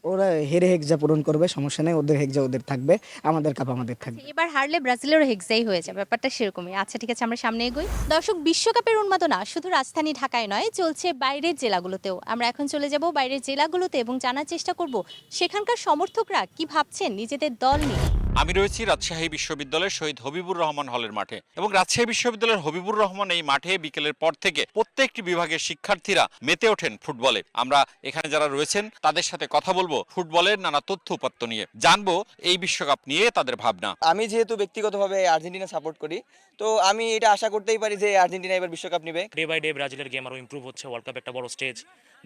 ওরা হেরে হেক্সা পূরণ করবে, সমস্যা নেই, ওদের হেক্সা ওদের থাকবে, আমাদের কাপ আমাদের থাকবে। এবার হারলে ব্রাজিলেরও হেক্সাই হয়ে যাবে, ব্যাপারটা সেরকমই। আচ্ছা ঠিক আছে, আমরা সামনে এগোই। দর্শক, বিশ্বকাপের উন্মাদনা শুধু রাজধানী ঢাকায় নয়, চলছে বাইরের জেলাগুলোতেও। আমরা এখন চলে যাব বাইরের জেলাগুলোতে এবং জানার চেষ্টা করব সেখানকার সমর্থকরা কি ভাবছেন নিজেদের দল নিয়ে। আমি রয়েছি রাজশাহী বিশ্ববিদ্যালয়ের শহীদ হবিবুর রহমান হলের মাঠে, এবং রাজশাহী বিশ্ববিদ্যালয়ের হবিবুর রহমান এই মাঠে বিকেলের পর থেকে প্রত্যেকটি বিভাগের শিক্ষার্থীরা মেতে ওঠেন ফুটবলে। আমরা এখানে যারা রয়েছেন তাদের সাথে কথা বলবো ফুটবলের নানা তথ্য উপাত্ত নিয়ে, জানবো এই বিশ্বকাপ নিয়ে তাদের ভাবনা। আমি যেহেতু ব্যক্তিগতভাবে আর্জেন্টিনা সাপোর্ট করি, তো আমি এটা আশা করতেই পারি যে আর্জেন্টিনা এবার বিশ্বকাপ নেবে। ডে বাই ডে ব্রাজিলের গেম আরও ইমপ্রুভ হচ্ছে। ওয়ার্ল্ড কাপ একটা বড় stage,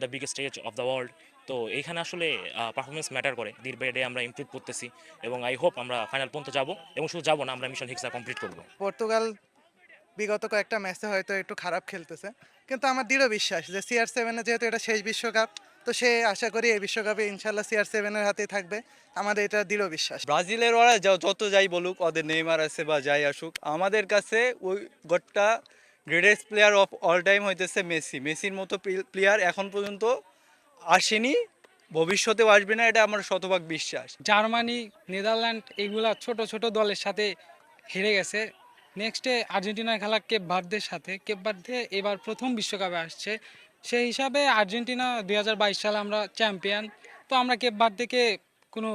the biggest stage of the world. তো এইখানে আসলে পারফরমেন্স ম্যাটার করে। ডে বাই ডে আমরা ইমপ্রুভ করতেছি এবং আই হোপ আমরা ফাইনাল পর্যন্ত যাব, এবং শুধু যাবো না, আমরা মিশন হেক্সা কমপ্লিট করব। পর্তুগাল বিগত কয়েকটা ম্যাচে হয়তো একটু খারাপ খেলতেছে, কিন্তু আমার দৃঢ় বিশ্বাস যে CR7 যেহেতু এটা শেষ বিশ্বকাপ, তো সে আশা করি এই বিশ্বকাপে ইনশাল্লাহ CR7 এর হাতেই থাকবে, আমাদের এটা দৃঢ় বিশ্বাস। ব্রাজিলের ওরা যত যাই বলুক, ওদের নেইমার আছে বা যাই আসুক, আমাদের কাছে ওই গোটটা greatest player of all time হইতেছে মেসি। মেসির মতো প্লেয়ার এখন পর্যন্ত আসেনি, ভবিষ্যতেও আসবে না, এটা আমার শতভাগ বিশ্বাস। জার্মানি, নেদারল্যান্ড এগুলা ছোট ছোট দলের সাথে হেরে গেছে। নেক্সটে আর্জেন্টিনার খেলা কেপ ভার্দের সাথে। কেপ ভার্দে এবার প্রথম বিশ্বকাপে আসছে, সেই হিসাবে আর্জেন্টিনা 2022 সালে আমরা চ্যাম্পিয়ন। তো আমরা কেপ ভার্দেকে কোনো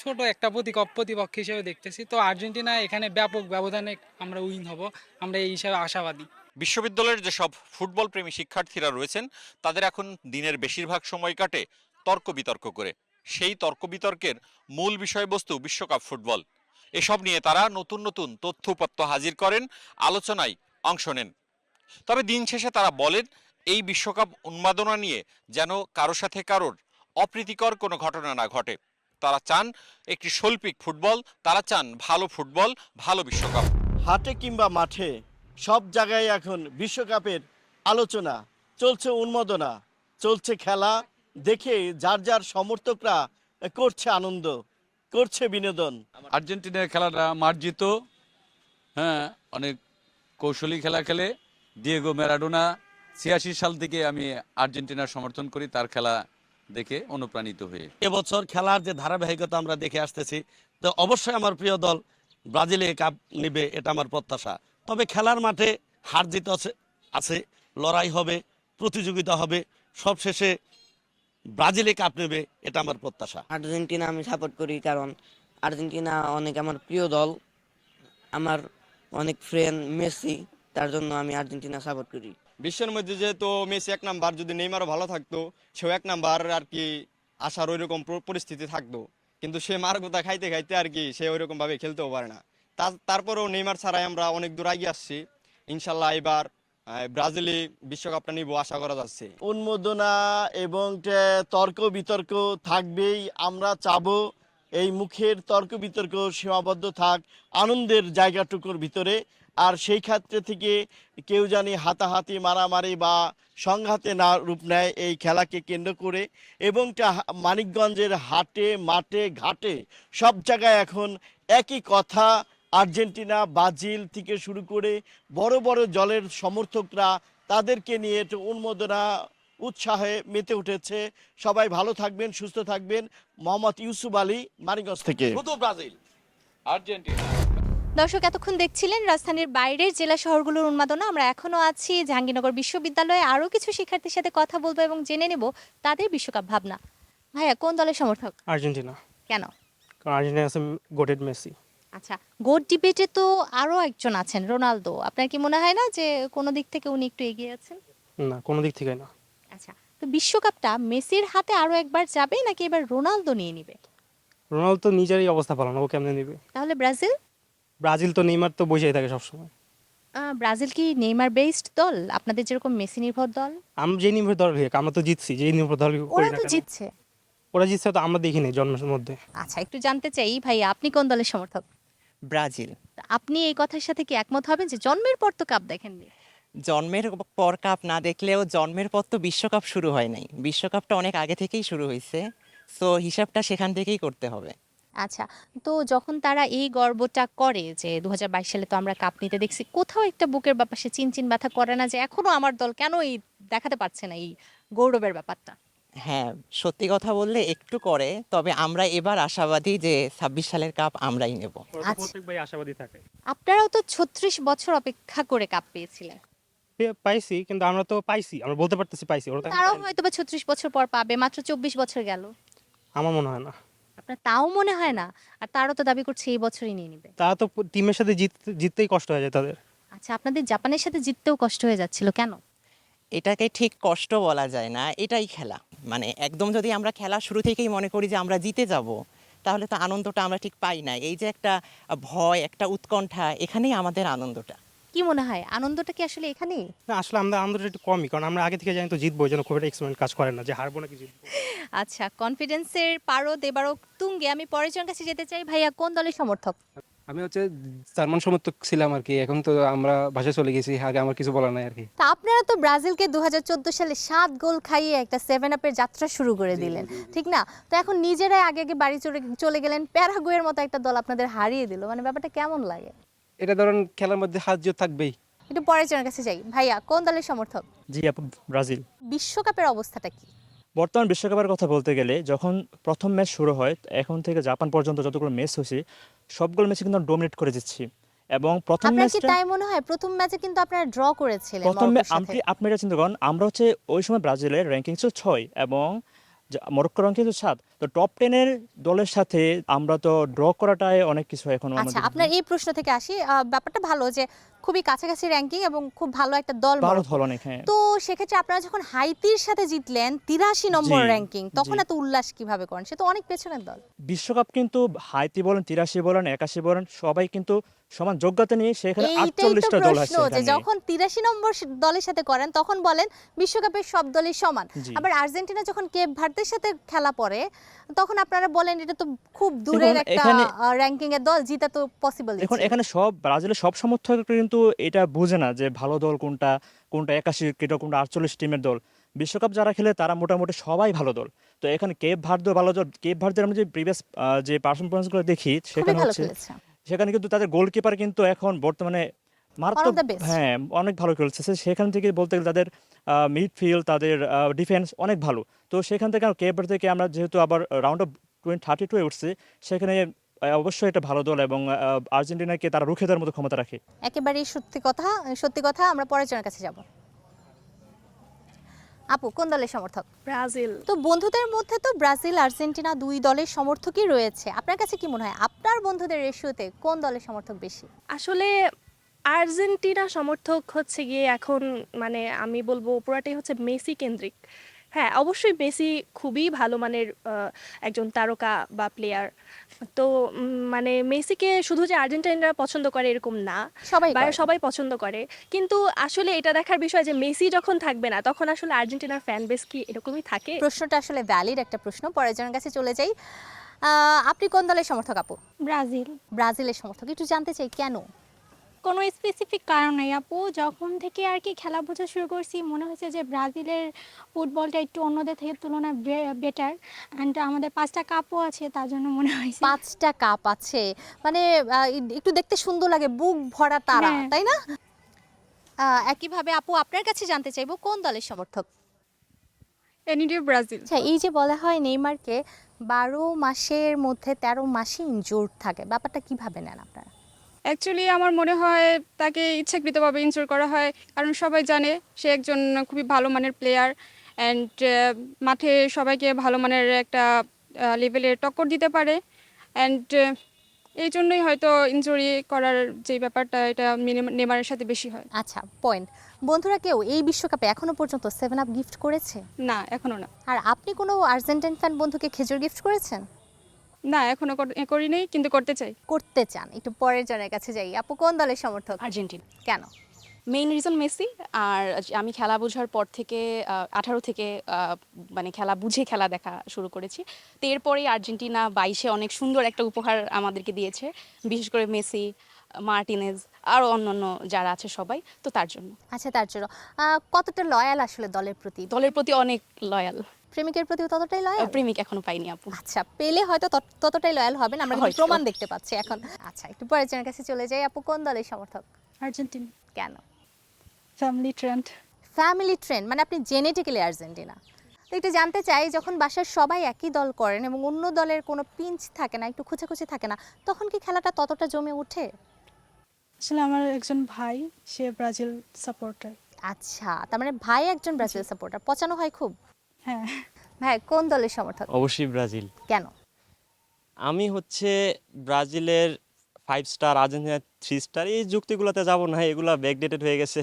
ছোট একটা প্রতিপক্ষ হিসেবে দেখতেছি। তো আর্জেন্টিনা এখানে ব্যাপক ব্যবধানে আমরা উইন হব, আমরা এই হিসাবে আশাবাদী। বিশ্ববিদ্যালয়ের যেসব ফুটবল প্রেমী শিক্ষার্থীরা রয়েছেন তাদের এখন দিনের বেশিরভাগ সময় কাটে তর্ক বিতর্ক করে। সেই তর্ক বিতর্কের মূল বিষয়বস্তু বিশ্বকাপ ফুটবল। এসব নিয়ে তারা নতুন নতুন তথ্য উপাত্ত হাজির করেন, আলোচনায় অংশ নেন। তবে দিন শেষে তারা বলেন, এই বিশ্বকাপ উন্মাদনা নিয়ে যেন কারো সাথে কারোর অপ্রীতিকর কোনো ঘটনা না ঘটে। তারা চান একটি শৈল্পিক ফুটবল, তারা চান ভালো ফুটবল, ভালো বিশ্বকাপ। হাটে কিংবা মাঠে সব জায়গায় এখন বিশ্বকাপের আলোচনা চলছে, উন্মাদনা চলছে, খেলা দেখে যার যার সমর্থকরা করছে আনন্দ, করছে বিনোদন। আর্জেন্টিনার খেলাটা মার্জিত, হ্যাঁ, অনেক কৌশলী খেলা খেলে ডিয়েগো ম্যারাডোনা। 86 সাল থেকে আমি আর্জেন্টিনার সমর্থন করি, তার খেলা দেখে অনুপ্রাণিত হয়ে। এবছর খেলার যে ধারাবাহিকতা আমরা দেখে আসতেছি, তো অবশ্যই আমার প্রিয় দল ব্রাজিলে কাপ নেবে, এটা আমার প্রত্যাশা। তবে খেলার মাঠে হার জিত আছে, লড়াই হবে, প্রতিযোগিতা হবে, সবশেষে ব্রাজিলে কাপ নেবে, এটা আমার প্রত্যাশা। আর্জেন্টিনা আমি সাপোর্ট করি, কারণ আর্জেন্টিনা অনেক আমার প্রিয় দল, আমার অনেক ফ্রেন্ড মেসি, তার জন্য আমি আর্জেন্টিনা সাপোর্ট করি। বিশ্বের মধ্যে যেহেতু মেসি এক নাম্বার, যদি নেইমারও ভালো থাকতো সেও এক নাম্বার আর কি আসার ওইরকম পরিস্থিতি থাকতো, কিন্তু সে মার গোতা খাইতে খাইতে আর কি সে ওইরকম ভাবে খেলতেও পারে না। তারপরেও নেইমার ছাড়াই আমরা অনেক দূর এগিয়ে আসছি। ইনশাল্লাহ এবার ব্রাজিলে বিশ্বকাপটা নিব আশা করা যাচ্ছে। উন্মাদনা এবং তর্ক বিতর্ক থাকবেই। আমরা চাবো এই মুখের তর্ক বিতর্ক সীমাবদ্ধ থাক আনন্দের জায়গাটুকুর ভিতরে। আর সেই ক্ষেত্রে থেকে কেউ জানি হাতাহাতি মারামারি বা সংঘাতে না রূপ নেয় এই খেলাকে কেন্দ্র করে। এবং মানিকগঞ্জের হাটে মাঠে ঘাটে সব জায়গায় এখন একই কথা, আর্জেন্টিনা ব্রাজিল থেকে শুরু করে বড় বড় দলের সমর্থকরা তাদেরকে নিয়ে একটু উন্মাদনা উৎসাহে মেতে উঠেছে। সবাই ভালো থাকবেন, সুস্থ থাকবেন। মোহাম্মদ ইউসুফ আলী, মানিকগঞ্জ থেকে। শুধু ব্রাজিল, আর্জেন্টিনা। দর্শক এতক্ষণ দেখছিলেন রাজধানীর বাইরের জেলা শহরগুলোর উন্মাদনা। আমরা এখনো আছি জাহাঙ্গীরনগর বিশ্ববিদ্যালয়ে, আরও কিছু শিক্ষার্থীর সাথে কথা বলবো এবং জেনে নেব তাদের বিশ্বকাপ ভাবনা। ভাইয়া কোন দলের সমর্থক? আর্জেন্টিনা। কেন? কারণ আর্জেন্টিনা আছে গোটেড মেসি। আচ্ছা, গোট ডিবেটে তো আরও একজন আছেন, রোনালদো। আপনার কি মনে হয় না যে কোনো দিক থেকে উনি একটু এগিয়ে আছেন? না, কোনো দিক থেকে না। আচ্ছা, তো বিশ্বকাপটা মেসির হাতে আরও একবার যাবে নাকি এবার রোনালদো নিয়ে নিবে? রোনালদো তো নিজেরই অবস্থা ভালো না, ও কেমনে নেবে? তাহলে ব্রাজিল? ব্রাজিল তো নেইমার তো বসেই থাকে সবসময়। ব্রাজিল কি নেইমার বেসড দল, আপনাদের যেরকম মেসি নির্ভর দল? আমরা যে নির্ভর দল হয়ে আমরা তো জিতছি, যে নির্ভর দল করি ওরা না তো কেন? জিতছে। ওরা জিতছে তো আমরা দেখিনি জন্মের মধ্যে। আচ্ছা, একটু জানতে চাই ভাইয়া, আপনি কোন দলের সমর্থক? ব্রাজিল। তা আপনি এই কথার সাথে কি একমত হবেন যে জন্মের পর তো কাপ দেখেননি? জন্মের পর কাপ না দেখলেও জন্মের পর তো বিশ্বকাপ শুরু হয় নাই, বিশ্বকাপটা অনেক আগে থেকেই শুরু হয়েছে, সো হিসাবটা সেখান থেকেই করতে হবে। আচ্ছা, তো যখন তারা এই গর্বটা করে যে 2022 সালে তো আমরা কাপ নিতে দেখছি, কোথাও একটা বুকের ব্যাপারে চিনচিন ব্যথা করে না যে এখনো আমার দল কেন এই দেখাতে পারছে না এই গৌরবের ব্যাপারটা? হ্যাঁ, সত্যি কথা বললে একটু করে, তবে আমরা এবার আশাবাদী যে 26 সালের কাপ আমরাই নেব। প্রত্যেকবার আশাবাদী থাকে। আপনারাও তো 36 বছর অপেক্ষা করে কাপ পেয়েছিলেন। পাইছি, কিন্তু আমরা তো পাইছি, আমরা বলতে পারতেছি পাইছি। ওরা তো তারাও হয়তো বা 36 বছর পর পাবে, মাত্র 24 বছর গেল। আমার মনে হয় না। আপনার তাও মনে হয় না? আর তারও তো দাবি করছে এই বছরই নিয়ে নিবে। তারা তো টিমের সাথে জিততেই কষ্ট হয়ে যায় তাদের। আচ্ছা, আপনাদের জাপানের সাথে জিততেও কষ্ট হয়ে যাচ্ছিল কেন? এটাকে ঠিক কষ্ট বলা যায় না, এটাই খেলা। মানে একদম যদি আমরা খেলা শুরু থেকেই মনে করি যে আমরা জিতে যাব, তাহলে তো আনন্দটা আমরা ঠিক পাই না। এই যে একটা ভয়, একটা উৎকণ্ঠা, এখানেই আমাদের আনন্দটা। কি মনে হয় আনন্দটা কি আসলে এখানেই? না, আসলে আমরা আনন্দটা একটু কমই, কারণ আমরা আগে থেকে জানি তো জিতবো, এই জন্য খুব একটা এক্সপেরিমেন্ট কাজ করে না যে হারবো নাকি জিতবো। আচ্ছা, কনফিডেন্সের পারদ এবারও তুঙ্গে। আমি পরের জনের কাছে যেতে চাই। ভাইয়া কোন দলের সমর্থক? আমি হচ্ছে জার্মান সমর্থক ছিলাম আর কি, এখন তো আমরা ভাষা চলে গেছি, আগে আমার কিছু বলার নাই আর কি। তা আপনারা তো ব্রাজিলকে 2014 সালে 7 গোল খাইয়ে একটা 7 আপের যাত্রা শুরু করে দিলেন, ঠিক না? তো এখন নিজেরাই আগে আগে বাড়ি চলে গেলেন, প্যারাগুয়ের মতো একটা দল আপনাদের হারিয়ে দিল। মানে ব্যাপারটা কেমন লাগে? এটা ধরেন খেলার মধ্যে হার্য থাকবেই। একটু পরের জনের কাছে যাই। ভাইয়া কোন দলের সমর্থক? জি আপু, ব্রাজিল। বিশ্বকাপের অবস্থাটা কি? বর্তমান বিশ্বকাপের কথা বলতে গেলে যখন প্রথম ম্যাচ শুরু হয়, এখন থেকে জাপান পর্যন্ত যতগুলো ম্যাচ হয়েছে সবগুলো ম্যাচে কিন্তু ডমিনেট করে দিচ্ছি। এবং প্রথম আপনার কি ম্যাচটা তাই মনে হয়? প্রথম ম্যাচে কিন্তু আপনারা ড্র করেছিলেন প্রথম মরক্কোর সাথে। আপনি এটা চিন্তা করেন, আমরা হচ্ছে ওই সময় ব্রাজিলের র্যাঙ্কিং ছিল 6 এবং মরক্কোর র্যাঙ্কিং ছিল 7। তো টপ 10-এর দলের সাথে আমরা তো ড্র করাটাই অনেক কিছু এখন আচ্ছা, আমাদের। আপনার এই প্রশ্ন থেকে আসি। ব্যাপারটা ভালো যে খুবই কাছাকাছি র্যাঙ্কিং এবং খুব ভালো একটা দল ভালো মরক্কো। দল অনেক, হ্যাঁ। তো সেক্ষেত্রে আপনারা যখন হাইতির সাথে জিতলেন 83 নম্বর জি, র্যাঙ্কিং, তখন জি। এত উল্লাস কিভাবে করেন? সে তো অনেক পেছনের দল। বিশ্বকাপ কিন্তু হাইতি বলেন, 83 বলেন, 81 বলেন, সবাই কিন্তু সমান যোগ্যতা নিয়ে সেখানে এইটাই তো 48টা দল প্রশ্ন আছে যে এখানে। যখন 83 নম্বর দলের সাথে করেন তখন বলেন বিশ্বকাপের সব দলই সমান। জি। আবার আর্জেন্টিনা যখন কেপ ভার্দের সাথে খেলা পড়ে তখন আপনারা বলেন এটা তো খুব দূরের দেখুন, একটা এখানে- র্যাঙ্কিং এর দল, জিতা তো পসিবল। দেখুন, এখানে সব ব্রাজিলের সব সমর্থক কিন্তু এটা বুঝে না যে ভালো দল কোনটা, কোনটা 81 কোনটা 48 টিমের দল। বিশ্বকাপ যারা খেলে তারা মোটামুটি সবাই ভালো দল। তো এখানে কেপ ভার্দেও ভালো দল। কেপ ভার্দের আমরা যে প্রিভিয়াস যে পারফরম্যান্সগুলো দেখি সেখানে ভালো হচ্ছে, খেলেছে। সেখানে কিন্তু তাদের গোলকিপার কিন্তু এখন বর্তমানে মারাত্মক, the best। হ্যাঁ, অনেক ভালো খেলছে। সেখান থেকে বলতে গেলে তাদের মিডফিল্ড, তাদের ডিফেন্স অনেক ভালো। তো সেখান থেকে কেপ ভার্দ থেকে আমরা যেহেতু আবার রাউন্ড অফ 32 উঠছে, সেখানে অবশ্যই এটা ভালো দল এবং আর্জেন্টিনাকে তারা রুখে দেওয়ার মতো ক্ষমতা রাখে। একেবারেই সত্যি কথা। আমরা পরের জনের কাছে যাব। আপু কোন দলের সমর্থক? ব্রাজিল। তো বন্ধুদের মধ্যে তো ব্রাজিল আর্জেন্টিনা দুই দলের সমর্থকই রয়েছে। আপনার কাছে কি মনে হয় আপনার বন্ধুদের রেশিওতে কোন দলের সমর্থক বেশি? আসলে আর্জেন্টিনা সমর্থক হচ্ছে গিয়ে এখন মানে আমি বলবো পুরাটাই হচ্ছে মেসি কেন্দ্রিক। হ্যাঁ, অবশ্যই মেসি খুবই ভালো মানের একজন তারকা বা প্লেয়ার। তো মানে মেসিকে শুধু যে আর্জেন্টিনারা পছন্দ করে এরকম না, সবাই পছন্দ করে। কিন্তু আসলে এটা দেখার বিষয় যে মেসি যখন থাকবে না তখন আসলে আর্জেন্টিনার ফ্যান বেস কি এরকমই থাকে? প্রশ্নটা আসলে ভ্যালিড একটা প্রশ্ন। পরের জনের কাছে চলে যাই। আপনি কোন দলের সমর্থক আপু? ব্রাজিল। ব্রাজিলের সমর্থক, একটু জানতে চাই কেন? কোনো স্পেসিফিক কারণ নেই আপু, যখন থেকে আর কি খেলা বোঝা শুরু করছি মনে হয়েছে যে ব্রাজিলের ফুটবলটা একটু অন্যদের থেকে তুলনায় বেটার, অ্যান্ড আমাদের 5টা কাপও আছে তার জন্য মনে হয়েছে। 5টা কাপ আছে মানে একটু দেখতে সুন্দর লাগে, বুক ভরা তারা, হ্যাঁ। তাই না? একইভাবে আপু আপনার কাছে জানতে চাইবো কোন দলের সমর্থক? এনিডিও ব্রাজিল। আচ্ছা, এই যে বলা হয় নেইমারকে 12 মাসের মধ্যে 13 মাসে ইনজুর্ড থাকে, ব্যাপারটা কিভাবে নেন আপনারা? অ্যাকচুয়ালি আমার মনে হয় তাকে ইচ্ছাকৃতভাবে ইনজোর করা হয়, কারণ সবাই জানে সে একজন খুবই ভালো মানের প্লেয়ার, অ্যান্ড মাঠে সবাইকে ভালো মানের একটা লেভেলের টক্কর দিতে পারে, অ্যান্ড এই জন্যই হয়তো ইনজুরি করার যে ব্যাপারটা এটা নেইমারের সাথে বেশি হয়। আচ্ছা, পয়েন্ট। বন্ধুরা কেউ এই বিশ্বকাপে এখনো পর্যন্ত 7 আপ গিফট করেছে? না, এখনো না। আর আপনি কোনো আর্জেন্টাইন ফ্যান বন্ধুকে খেজুর গিফট করেছেন? না, এখনো করিনি, কিন্তু করতে চাই। করতে চান? একটু পরের জনের কাছে যাই। আপু কোন দলের সমর্থক? আর্জেন্টিনা। কেন? Main reason Messi. আর আমি খেলা বোঝার পর থেকে 18 থেকে মানে খেলা বুঝে খেলা দেখা শুরু করেছি। তো এরপরেই আর্জেন্টিনা 22-এ অনেক সুন্দর একটা উপহার আমাদেরকে দিয়েছে, বিশেষ করে মেসি, মার্টিনেজ আরও অন্যান্য যারা আছে সবাই, তো তার জন্য। আচ্ছা, তার জন্য কতটা লয়াল আসলে দলের প্রতি? দলের প্রতি অনেক লয়াল। প্রেমিকের প্রতিও ততটাই লয়াল? প্রেমিক এখনো পাইনি আপু। আচ্ছা, পেলে হয়তো ততটাই লয়াল হবেন, আমরা কিন্তু হয়তো। প্রমাণ দেখতে পাচ্ছি এখন। আচ্ছা, একটু পরের জনের কাছে চলে যাই। আপু কোন দলের সমর্থক? আর্জেন্টিনা। কেন? Family trend. ফ্যামিলি ট্রেন্ড মানে আপনি জেনেটিক্যালি আর্জেন্টিনা। তো একটু জানতে চাই, যখন বাসার সবাই একই দল করেন এবং অন্য দলের কোনো পিঞ্চ থাকে না, একটু খোঁচাখুচি থাকে না, তখন কি খেলাটা ততটা জমে ওঠে? আসলে আমার একজন ভাই, সে ব্রাজিল সাপোর্টার। আচ্ছা, তার মানে ভাই একজন ব্রাজিল সাপোর্টার, পচানো হয় খুব? হ্যাঁ। ভাই কোন দলের সমর্থক? অবশ্যই ব্রাজিল। কেন? আমি হচ্ছে ব্রাজিলের 5 স্টার, আর্জেন্টিনার 3 স্টার, এই যুক্তিগুলোতে যাব না, এগুলো ব্যাকডেটেড হয়ে গেছে।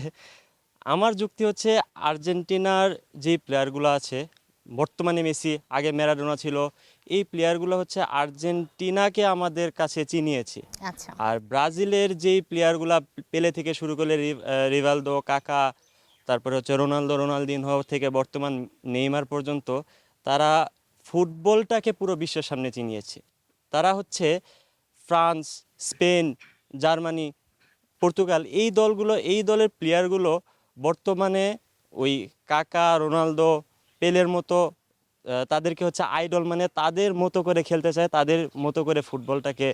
আমার যুক্তি হচ্ছে আর্জেন্টিনার যে প্লেয়ারগুলো আছে বর্তমানে, মেসি, আগে ম্যারাডোনা ছিল, এই প্লেয়ারগুলো হচ্ছে আর্জেন্টিনাকে আমাদের কাছে চিনিয়েছে। আচ্ছা। আর ব্রাজিলের যেই প্লেয়ারগুলো পেলে থেকে শুরু করলে রিভালদো, কাকা, তারপরে হচ্ছে রোনালদিনহো থেকে বর্তমান নেইমার পর্যন্ত, তারা ফুটবলটাকে পুরো বিশ্বের সামনে চিনিয়েছে। তারা হচ্ছে ফ্রান্স, স্পেন, জার্মানি, পর্তুগাল, এই দলগুলো, এই দলের প্লেয়ারগুলো বর্তমানে ওই কাকা, রোনালদো, পেলের মতো তাদেরকে হচ্ছে আইডল, মানে তাদের মতো করে খেলতে চায়, তাদের মতো করে ফুটবলটাকে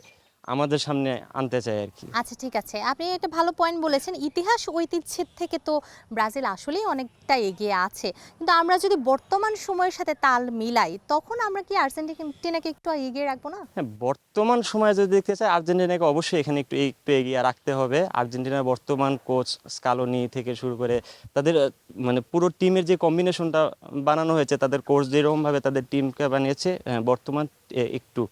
আমাদের সামনে আনতে চায় আর কি। আচ্ছা, ঠিক আছে, আপনি একটা ভালো পয়েন্ট বলেছেন। ইতিহাস ঐতিহ্যের থেকে তো ব্রাজিল আসলেই অনেকটা এগিয়ে আছে, কিন্তু আমরা যদি বর্তমান সময়ের সাথে তাল মিলাই, তখন আমরা কি আর্জেন্টিনাকে একটু এগিয়ে রাখবো না? হ্যাঁ, বর্তমান সময়ে যদি দেখতে চাই আর্জেন্টিনাকে অবশ্যই এখানে একটু একটু এগিয়ে রাখতে হবে। আর্জেন্টিনার বর্তমান কোচ স্কালোনি থেকে শুরু করে তাদের মানে পুরো টিমের যে কম্বিনেশনটা বানানো হয়েছে, তাদের কোচ যেরকমভাবে তাদের টিমকে বানিয়েছে, বর্তমান একটু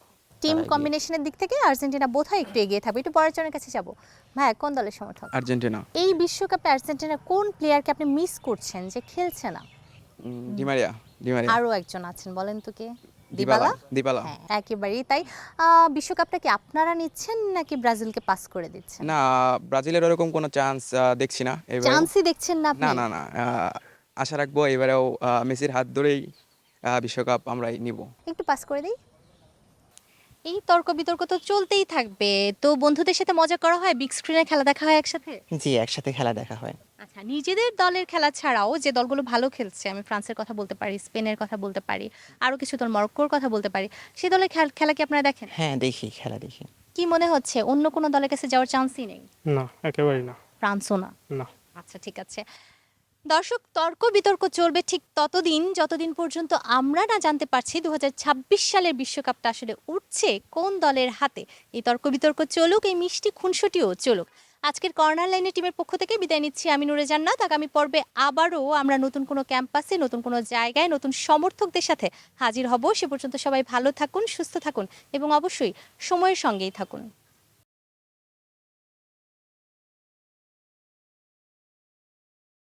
টিম কম্বিনেশনের দিক থেকে আর্জেন্টিনা বোধহয় একটু এগিয়ে থাকবে। একটু পরের জনের কাছে যাব। ভাই কোন দলের সমর্থক? আর্জেন্টিনা। এই বিশ্বকাপে আর্জেন্টিনার কোন প্লেয়ারকে আপনি মিস করছেন যে খেলছে না? ডিমারিয়া। আরো একজন আছেন, বলেন তো কে? দিবালা। হ্যাঁ, একেবারেই তাই। বিশ্বকাপটা কি আপনারা নিচ্ছেন নাকি ব্রাজিলকে পাস করে দিচ্ছেন? না, ব্রাজিলের ওরকম কোনো চান্স দেখছি না এবারে। চান্সই দেখছেন না আপনি? না, আশা রাখবো এবারেও মেসির হাত ধরেই বিশ্বকাপ আমরাই নিব। একটু পাস করে দিই। এই তর্ক বিতর্ক তো চলতেই থাকবে। তো বন্ধুদের সাথে মজা করা হয়, বিগ স্ক্রিনে খেলা দেখা হয় একসাথে? জি, একসাথে খেলা দেখা হয়। আচ্ছা, নিজেদের দলের খেলা ছাড়াও যে দলগুলো ভালো খেলছে, আমি ফ্রান্সের কথা বলতে পারি, স্পেনের কথা বলতে পারি, আরও কিছু দল, মরক্কোর কথা বলতে পারি, সেই দলের খেলা কি আপনারা দেখেন? হ্যাঁ, দেখি, খেলা দেখি। কি মনে হচ্ছে অন্য কোনো দলের কাছে যাওয়ার চান্সই নেই? না, একেবারেই না। ফ্রান্সও না? না। আচ্ছা, ঠিক আছে। দর্শক, তর্ক বিতর্ক চলবে ঠিক ততদিন যতদিন পর্যন্ত আমরা না জানতে পারছি 2026 সালের বিশ্বকাপটা আসলে উঠছে কোন দলের হাতে। এই তর্ক বিতর্ক চলুক, এই মিষ্টি খুনসুটিও চলুক। আজকের কর্নার লাইনে টিমের পক্ষ থেকে বিদায় নিচ্ছি আমি নূরে জান্নাত। আগামী পর্বে আবারও আমরা নতুন কোনো ক্যাম্পাসে, নতুন কোনো জায়গায়, নতুন সমর্থকদের সাথে হাজির হব। সে পর্যন্ত সবাই ভালো থাকুন, সুস্থ থাকুন এবং অবশ্যই সময়ের সঙ্গেই থাকুন।